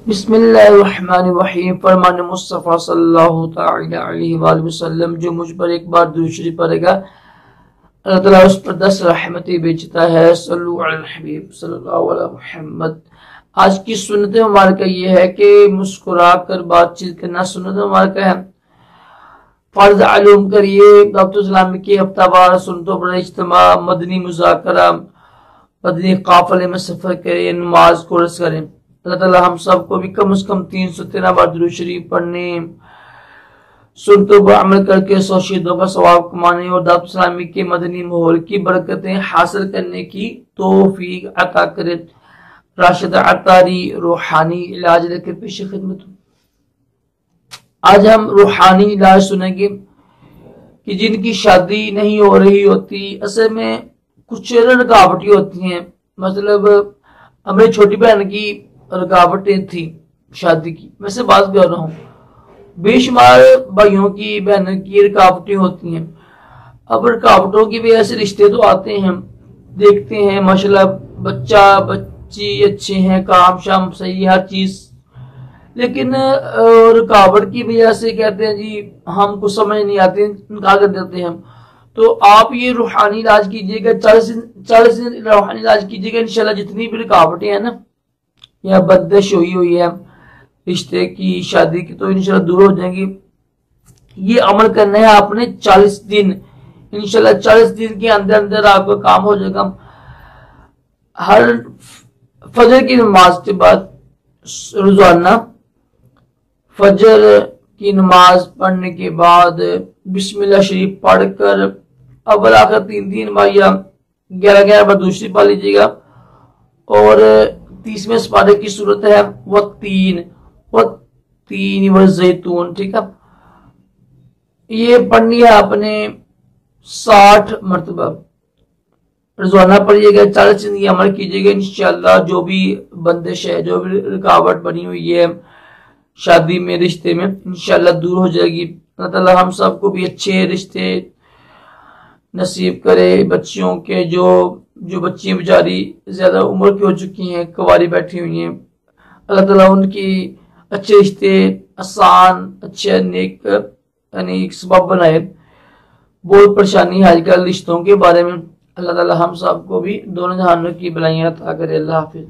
بسم اللہ الرحمن الرحیم۔ فرمان مصطفیٰ صلی اللہ تعالی علیہ وآلہ وسلم، جو مجھ پر ایک بار درود شریف پڑھے گا اللہ تعالیٰ اس پر 10 رحمتیں بھیجتا ہے۔ صلو علی الحبیب صلی اللہ علیہ محمد۔ آج کی سنت مبارکہ یہ ہے کہ مسکرا کر بات چیت کرنا سنت مبارکہ ہے۔ فرض علوم کریے، دعوت اسلامی کی ہفتہ وار سنتوں پر اجتماع، مدنی مذاکرہ، مدنی قافلے میں سفر کریں، نماز قرص کریں۔ اللہ تعالیٰ ہم سب کو بھی کم از کم 313 بار درود شریف پڑھنے، سنتوں پر عمل کر کے 100 شہیدوں کا ثواب کمانے اور دعوت اسلامی کے مدنی ماحول کی برکتیں حاصل کرنے کی توفیق عطا کرے۔ راشد عطاری، روحانی علاج لے کر پیش خدمت۔ آج ہم روحانی علاج سنیں گے کہ جن کی شادی نہیں ہو رہی ہوتی، اصل میں کچھ رکاوٹیں ہوتی ہیں۔ مطلب ہماری چھوٹی بہن کی رکاوٹیں تھیں شادی کی، میں سے بات کر رہا ہوں، بے شمار بھائیوں کی بہنوں کی رکاوٹیں ہوتی ہیں۔ اب رکاوٹوں کی وجہ سے رشتے تو آتے ہیں، دیکھتے ہیں ماشاءاللہ بچہ بچی اچھے ہیں، کام شام صحیح، ہر چیز، لیکن رکاوٹ کی وجہ سے کہتے ہیں جی ہم کو سمجھ نہیں آتی، انکار کر دیتے ہیں۔ تو آپ یہ روحانی علاج کیجئے گا، 40 دن روحانی علاج کیجئے گا، انشاءاللہ جتنی بھی رکاوٹیں ہیں نا یا بدش ہوئی ہے رشتے کی، شادی کی، تو انشاءاللہ دور ہو جائیں گی۔ یہ عمل کرنا ہے آپ نے 40 دن، انشاءاللہ 40 دن کے اندر اندر آپ کا کام ہو جائے گا۔ ہر فجر کی نماز کے بعد روزانہ فجر کی نماز پڑھنے کے بعد بسم اللہ شریف پڑھ کر اول آخر 3 بار یا 11 بار دوسری پڑھ لیجیے گا، اور 30ویں سپارے کی صورت ہے والتین والزیتون، ٹھیک ہے، یہ پڑھنی ہے آپ نے 60 مرتبہ روزانہ پڑھیے گا۔ 40 دن یہ عمل کیجیے گا، انشاءاللہ جو بھی بندش ہے، جو بھی رکاوٹ بنی ہوئی ہے شادی میں، رشتے میں، انشاءاللہ دور ہو جائے گی۔ اللہ تعالیٰ ہم سب کو بھی اچھے رشتے نصیب کرے۔ بچیوں کے جو بچیاں بیچاری زیادہ عمر کی ہو چکی ہیں، کنواری بیٹھی ہوئی ہیں، اللہ تعالیٰ ان کی اچھے رشتے آسان، اچھے نیک یعنی ایک سبب بنائے۔ بہت پریشانی ہے آج کل رشتوں کے بارے میں، اللہ تعالیٰ ہم سب کو بھی دونوں جہانوں کی بلائیاں عطا کرے۔ اللہ حافظ۔